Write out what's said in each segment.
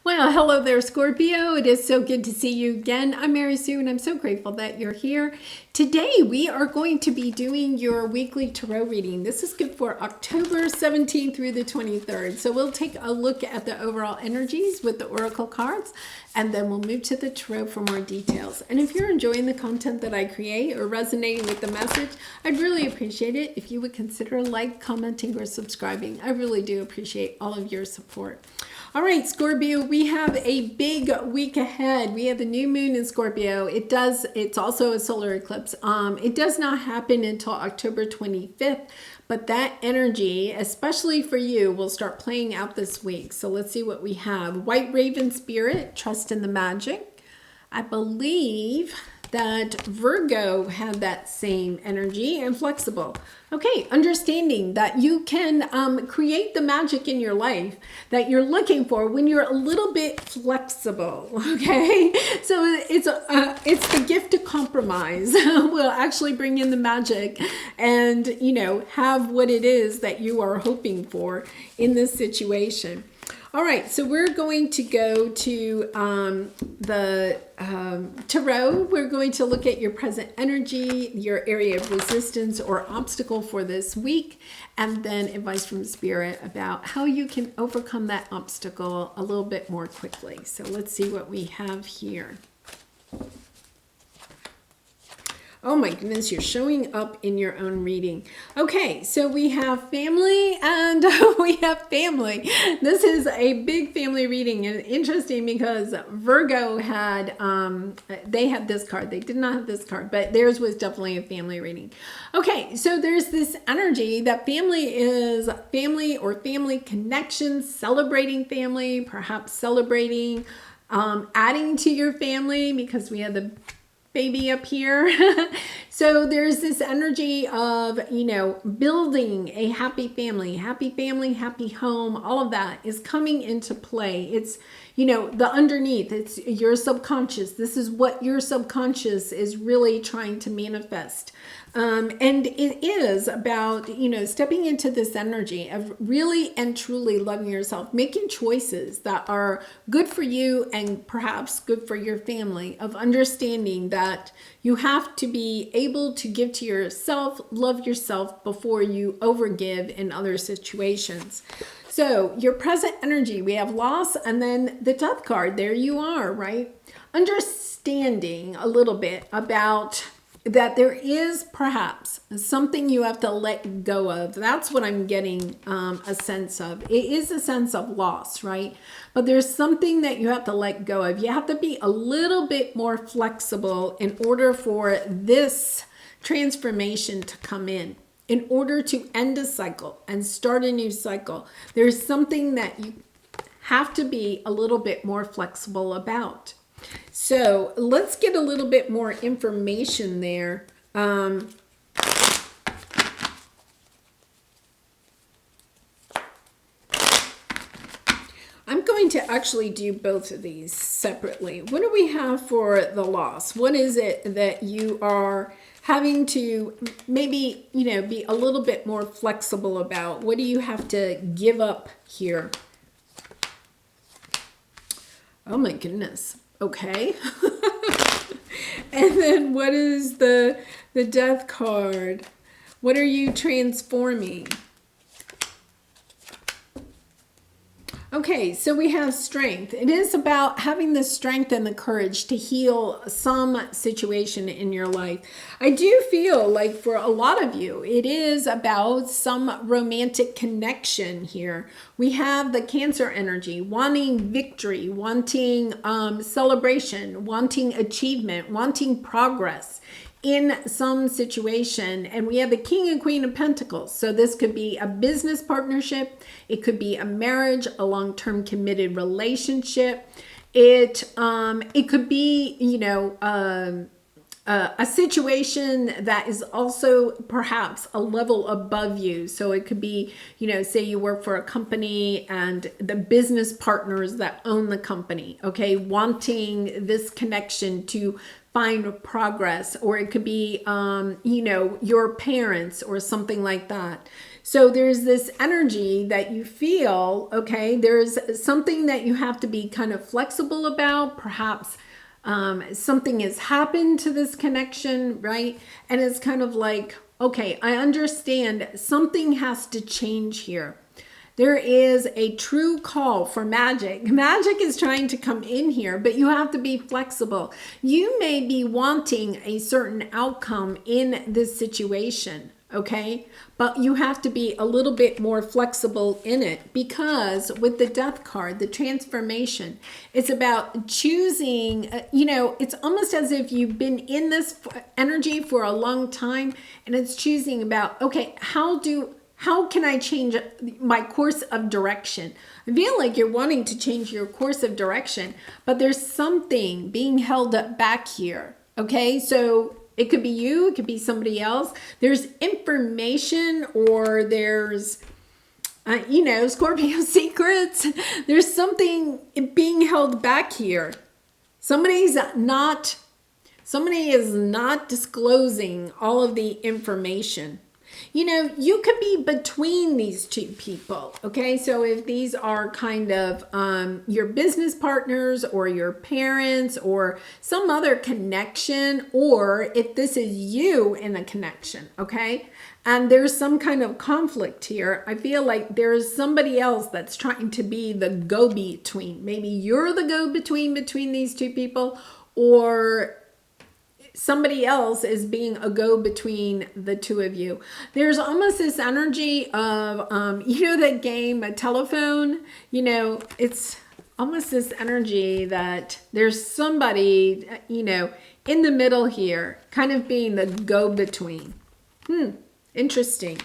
Well, hello there, Scorpio. It is so good to see you again. I'm Mary Sue, and I'm so grateful that you're here. Today, we are going to be doing your weekly tarot reading. This is good for October 17th through the 23rd. So we'll take a look at the overall energies with the oracle cards, and then we'll move to the tarot for more details. And if you're enjoying the content that I create or resonating with the message, I'd really appreciate it if you would consider commenting, or subscribing. I really do appreciate all of your support. All right, Scorpio, we have a big week ahead. We have the new moon in Scorpio. It's also a solar eclipse. It does not happen until October 25th, but that energy, especially for you, will start playing out this week. So let's see what we have. White Raven Spirit, trust in the magic. I believe that Virgo had that same energy, and flexible. Okay, understanding that you can create the magic in your life that you're looking for when you're a little bit flexible. Okay, so it's the gift of compromise. Will actually bring in the magic, and have what it is that you are hoping for in this situation. All right, so we're going to go to the tarot. We're going to look at your present energy, your area of resistance or obstacle for this week, and then advice from Spirit about how you can overcome that obstacle a little bit more quickly. So let's see what we have here. Oh my goodness, you're showing up in your own reading. Okay, so we have family and we have family. This is a big family reading, and interesting because Virgo had, they had this card. They did not have this card, but theirs was definitely a family reading. Okay, so there's this energy that family is family or family connections, celebrating family, perhaps celebrating, adding to your family, because we had the baby up here. So there's this energy of, building a happy family, happy home. All of that is coming into play. It's, the underneath, it's your subconscious. This is what your subconscious is really trying to manifest. And it is about, stepping into this energy of really and truly loving yourself, making choices that are good for you and perhaps good for your family, of understanding that you have to be able to give to yourself, love yourself before you overgive in other situations. So your present energy, we have loss, and then the death card. There you are, right? Understanding a little bit about that there is perhaps something you have to let go of. That's what I'm getting a sense of. It is a sense of loss, right? But there's something that you have to let go of. You have to be a little bit more flexible in order for this transformation to come in order to end a cycle and start a new cycle. There's something that you have to be a little bit more flexible about. So let's get a little bit more information there. I'm going to actually do both of these separately. What do we have for the loss? What is it that you are having to maybe, be a little bit more flexible about? What do you have to give up here? Oh my goodness. Okay. And then what is the death card? What are you transforming? Okay, so we have strength. It is about having the strength and the courage to heal some situation in your life. I do feel like for a lot of you, it is about some romantic connection here. We have the Cancer energy, wanting victory, wanting celebration, wanting achievement, wanting progress in some situation. And we have the King and Queen of Pentacles. So this could be a business partnership. It could be a marriage, a long-term committed relationship. It could be, a situation that is also perhaps a level above you. So it could be, say you work for a company and the business partners that own the company, okay, wanting this connection to find progress, or it could be, your parents or something like that. So there's this energy that you feel, okay, there's something that you have to be kind of flexible about. Perhaps something has happened to this connection, right? And it's kind of like, okay, I understand something has to change here. There is a true call for magic. Magic is trying to come in here, but you have to be flexible. You may be wanting a certain outcome in this situation, okay? But you have to be a little bit more flexible in it, because with the Death card, the transformation, it's about choosing, it's almost as if you've been in this energy for a long time, and it's choosing about, okay, how can I change my course of direction? I feel like you're wanting to change your course of direction, but there's something being held back here. Okay, so it could be you, it could be somebody else. There's information, or there's, Scorpio secrets. There's something being held back here. Somebody is not disclosing all of the information. You could be between these two people, okay? So if these are kind of your business partners or your parents or some other connection, or if this is you in a connection, okay? And there's some kind of conflict here. I feel like there's somebody else that's trying to be the go-between. Maybe you're the go-between between these two people, or somebody else is being a go-between the two of you. There's almost this energy of, that game, a telephone, it's almost this energy that there's somebody, in the middle here, kind of being the go-between. Interesting.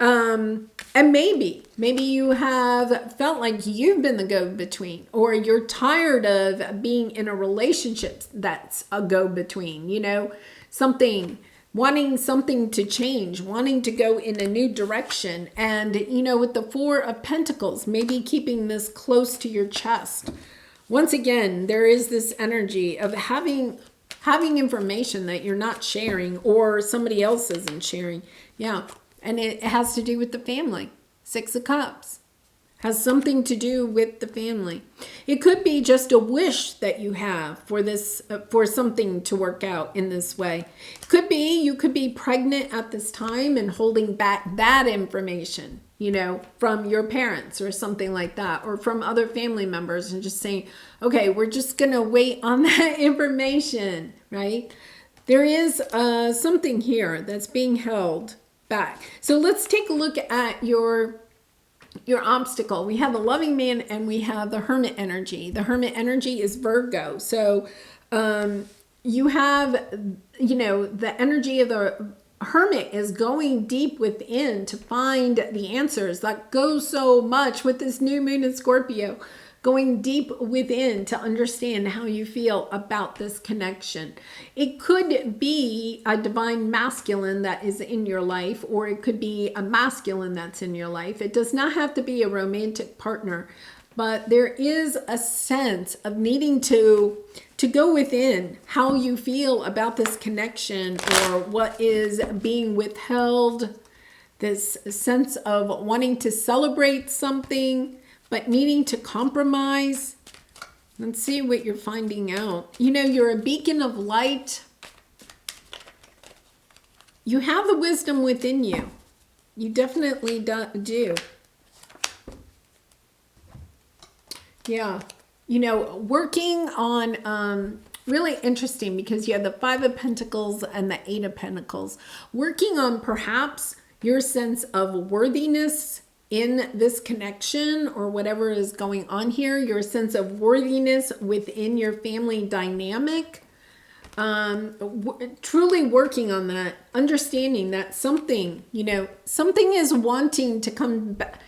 And maybe you have felt like you've been the go-between, or you're tired of being in a relationship that's a go-between, wanting something to change, wanting to go in a new direction. And, with the Four of Pentacles, maybe keeping this close to your chest. Once again, there is this energy of having information that you're not sharing, or somebody else isn't sharing. Yeah. And it has to do with the family. Six of Cups has something to do with the family. It could be just a wish that you have for this, for something to work out in this way. It could be you could be pregnant at this time and holding back that information, from your parents or something like that, or from other family members, and just saying, okay, we're just going to wait on that information, right? There is something here that's being held back. So let's take a look at your obstacle. We have the Loving Man and we have the Hermit energy. The Hermit energy is Virgo. So you have, the energy of the Hermit is going deep within to find the answers. That goes so much with this new moon in Scorpio. Going deep within to understand how you feel about this connection. It could be a divine masculine that is in your life, or it could be a masculine that's in your life. It does not have to be a romantic partner, but there is a sense of needing to go within how you feel about this connection, or what is being withheld. This sense of wanting to celebrate something, but needing to compromise. Let's see what you're finding out. You're a beacon of light. You have the wisdom within you. You definitely do. Yeah. Working on, really interesting, because you have the Five of Pentacles and the Eight of Pentacles. Working on perhaps your sense of worthiness in this connection, or whatever is going on here, your sense of worthiness within your family dynamic. Truly working on that, understanding that something is wanting to come back.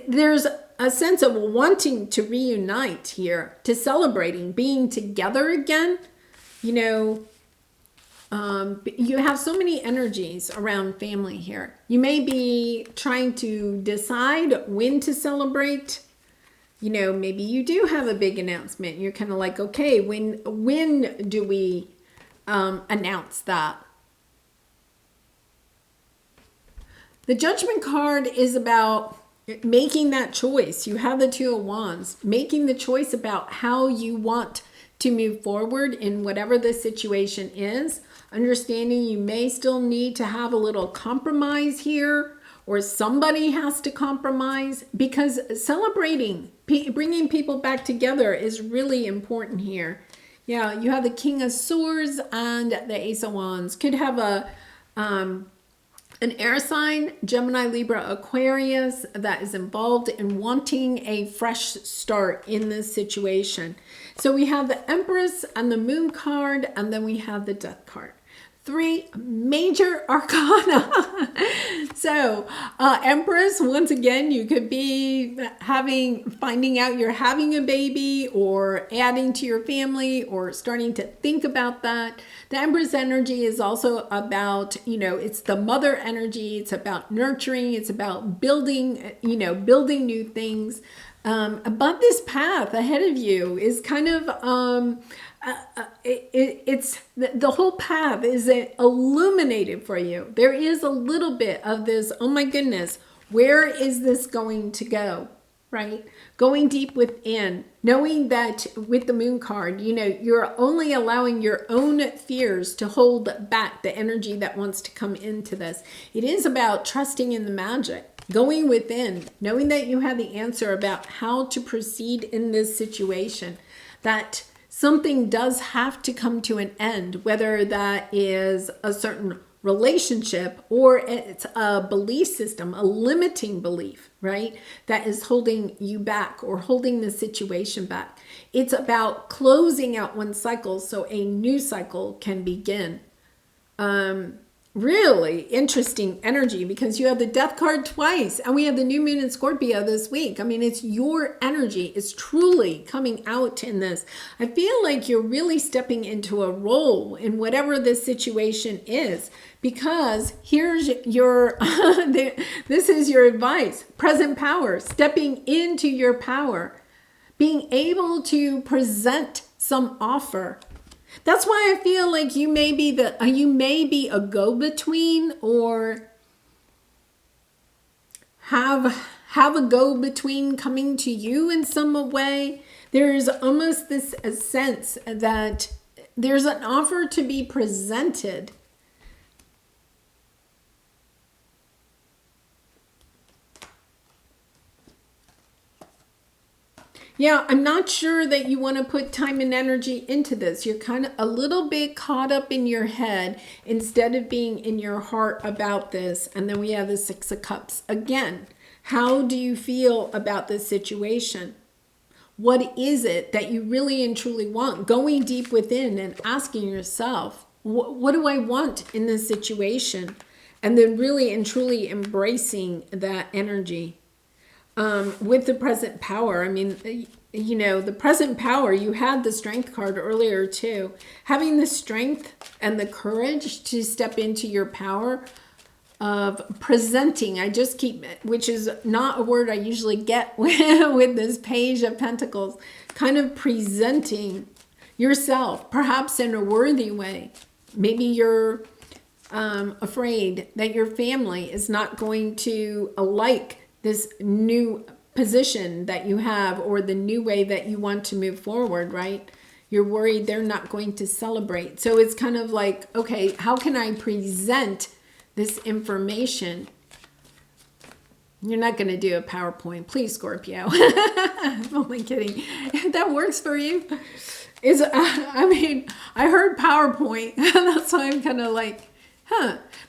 There's a sense of wanting to reunite here, to celebrating, being together again. You have so many energies around family here. You may be trying to decide when to celebrate. Maybe you do have a big announcement. You're kind of like, okay, when do we announce that? The Judgment card is about making that choice. You have the Two of Wands, making the choice about how you want to move forward in whatever the situation is. Understanding you may still need to have a little compromise here, or somebody has to compromise, because celebrating, bringing people back together is really important here. Yeah, you have the King of Swords and the Ace of Wands. Could have an air sign, Gemini, Libra, Aquarius, that is involved in wanting a fresh start in this situation. So we have the Empress and the Moon card, and then we have the Death card. 3 major arcana. So Empress, once again, you could be finding out you're having a baby, or adding to your family, or starting to think about that. The Empress energy is also about, it's the mother energy. It's about nurturing. It's about building, building new things. But this path ahead of you is kind of, it's the whole path is illuminated for you. There is a little bit of this, oh my goodness, where is this going to go, right? Going deep within, knowing that with the Moon card, you're only allowing your own fears to hold back the energy that wants to come into this. It is about trusting in the magic, going within, knowing that you have the answer about how to proceed in this situation, that something does have to come to an end, whether that is a certain relationship or it's a belief system, a limiting belief, right? That is holding you back or holding the situation back. It's about closing out one cycle so a new cycle can begin. Really interesting energy, because you have the Death card twice, and we have the new moon in Scorpio this week. I mean, it's your energy is truly coming out in this. I feel like you're really stepping into a role in whatever this situation is, because here's your, this is your advice, present power, stepping into your power, being able to present some offer. That's why I feel like you may be a go-between, or have a go-between coming to you in some way. There's almost this sense that there's an offer to be presented. Yeah, I'm not sure that you want to put time and energy into this. You're kind of a little bit caught up in your head instead of being in your heart about this. And then we have the Six of Cups. Again, how do you feel about this situation? What is it that you really and truly want? Going deep within and asking yourself, what do I want in this situation? And then really and truly embracing that energy. With the present power, I mean, the present power, you had the Strength card earlier too. Having the strength and the courage to step into your power of presenting. I just keep, which is not a word I usually get with this Page of Pentacles, kind of presenting yourself, perhaps in a worthy way. Maybe you're afraid that your family is not going to like this new position that you have, or the new way that you want to move forward, right? You're worried they're not going to celebrate. So it's kind of like, okay, how can I present this information? You're not going to do a PowerPoint, please, Scorpio. I'm only kidding. If that works for you, I heard PowerPoint. That's why I'm kind of like,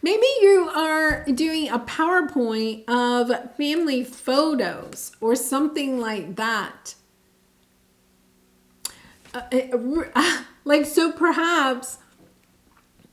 maybe you are doing a PowerPoint of family photos or something like that. So perhaps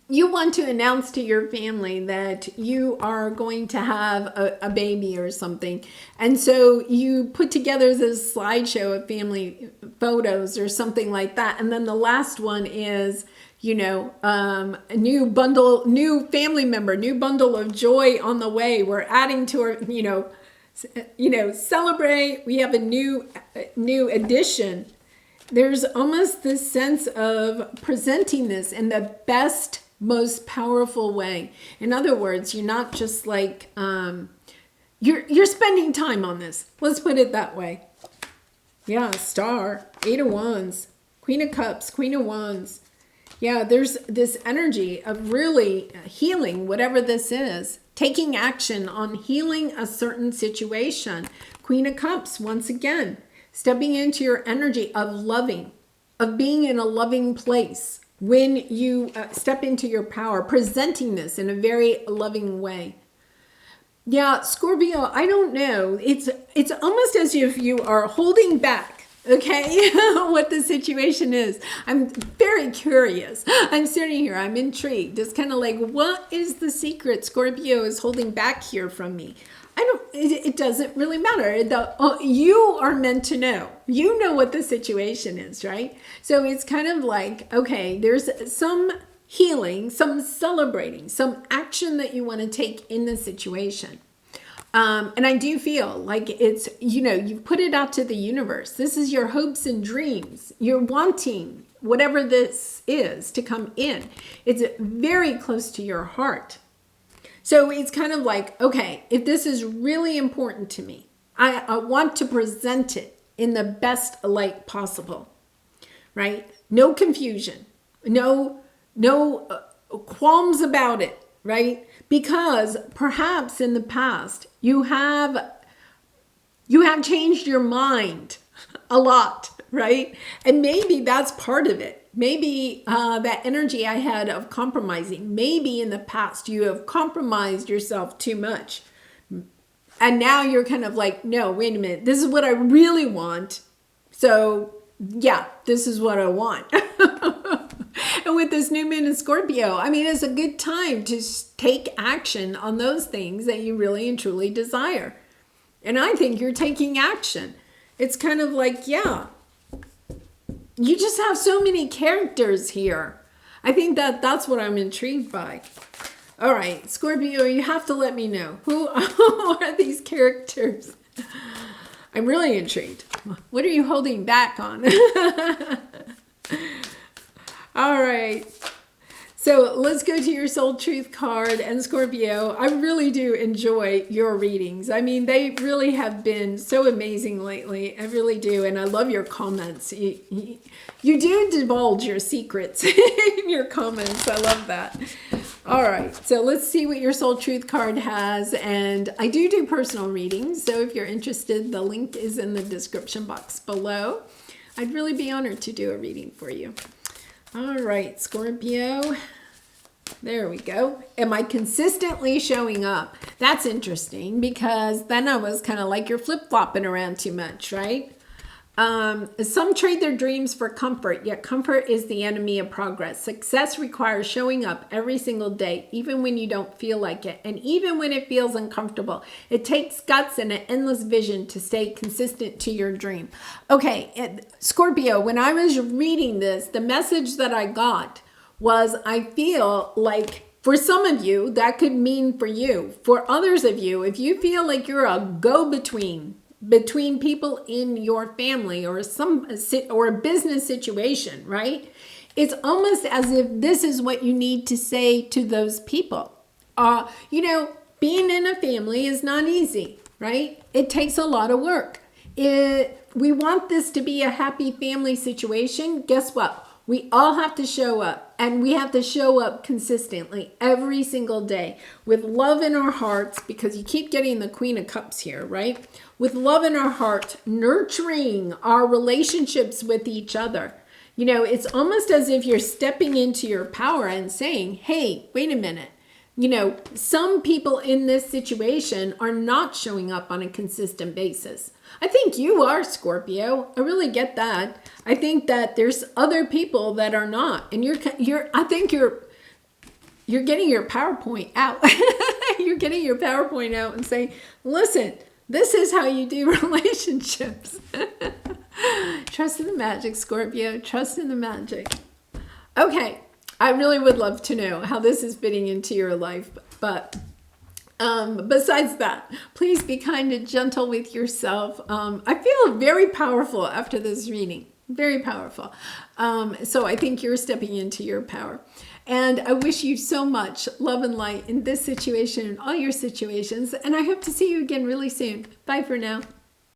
you want to announce to your family that you are going to have a baby or something. And so you put together this slideshow of family photos or something like that. And then the last one is, a new family member, new bundle of joy on the way. We're adding to our, celebrate. We have a new addition. There's almost this sense of presenting this in the best most powerful way. In other words, you're not just like, you're spending time on this. Let's put it that way. Yeah, Star, 8 of Wands, Queen of Cups, Queen of Wands. Yeah, there's this energy of really healing whatever this is. Taking action on healing a certain situation. Queen of Cups, once again, stepping into your energy of loving, of being in a loving place. When you step into your power, presenting this in a very loving way. Yeah, Scorpio, I don't know. It's almost as if you are holding back, okay, what the situation is. I'm very curious. I'm sitting here, I'm intrigued. It's kind of like, what is the secret Scorpio is holding back here from me? It doesn't really matter. You are meant to know. You know what the situation is, right? So it's kind of like, okay, there's some healing, some celebrating, some action that you want to take in the situation. And I do feel like it's, you put it out to the universe. This is your hopes and dreams. You're wanting whatever this is to come in. It's very close to your heart. So it's kind of like, okay, if this is really important to me, I want to present it in the best light possible, right? No confusion, no qualms about it, right? Because perhaps in the past you have changed your mind a lot, right? And maybe that's part of it. Maybe that energy I had of compromising, maybe in the past you have compromised yourself too much. And now you're kind of like, no, wait a minute, this is what I really want. So yeah, this is what I want. And with this new moon in Scorpio, I mean, it's a good time to take action on those things that you really and truly desire. And I think you're taking action. It's kind of like, yeah, you just have so many characters here. I think that's what I'm intrigued by. All right, Scorpio, you have to let me know. Who are these characters? I'm really intrigued. What are you holding back on? All right. So let's go to your soul truth card. And Scorpio, I really do enjoy your readings. I mean, they really have been so amazing lately. I really do. And I love your comments. You do divulge your secrets in your comments. I love that. All right. So let's see what your soul truth card has. And I do personal readings. So if you're interested, the link is in the description box below. I'd really be honored to do a reading for you. All right, Scorpio. There we go. Am I consistently showing up? That's interesting because then I was kind of like you're flip-flopping around too much, right? Some trade their dreams for comfort, yet comfort is the enemy of progress. Success requires showing up every single day, even when you don't feel like it, and even when it feels uncomfortable. It takes guts and an endless vision to stay consistent to your dream. Okay, Scorpio, when I was reading this, the message that I got was I feel like for some of you, that could mean for you. For others of you, if you feel like you're a go-between between people in your family or a business situation, right? It's almost as if this is what you need to say to those people. Being in a family is not easy, right? It takes a lot of work. We want this to be a happy family situation. Guess what? We all have to show up, and we have to show up consistently every single day with love in our hearts, because you keep getting the Queen of Cups here, right? With love in our heart, nurturing our relationships with each other. It's almost as if you're stepping into your power and saying, hey, wait a minute. Some people in this situation are not showing up on a consistent basis. I think you are, Scorpio. I really get that. I think that there's other people that are not, and I think you're getting your PowerPoint out. You're getting your PowerPoint out and saying, listen, this is how you do relationships. Trust in the magic, Scorpio. Trust in the magic. Okay. I really would love to know how this is fitting into your life. But besides that, please be kind and gentle with yourself. I feel very powerful after this reading. Very powerful. So I think you're stepping into your power. And I wish you so much love and light in this situation and all your situations. And I hope to see you again really soon. Bye for now.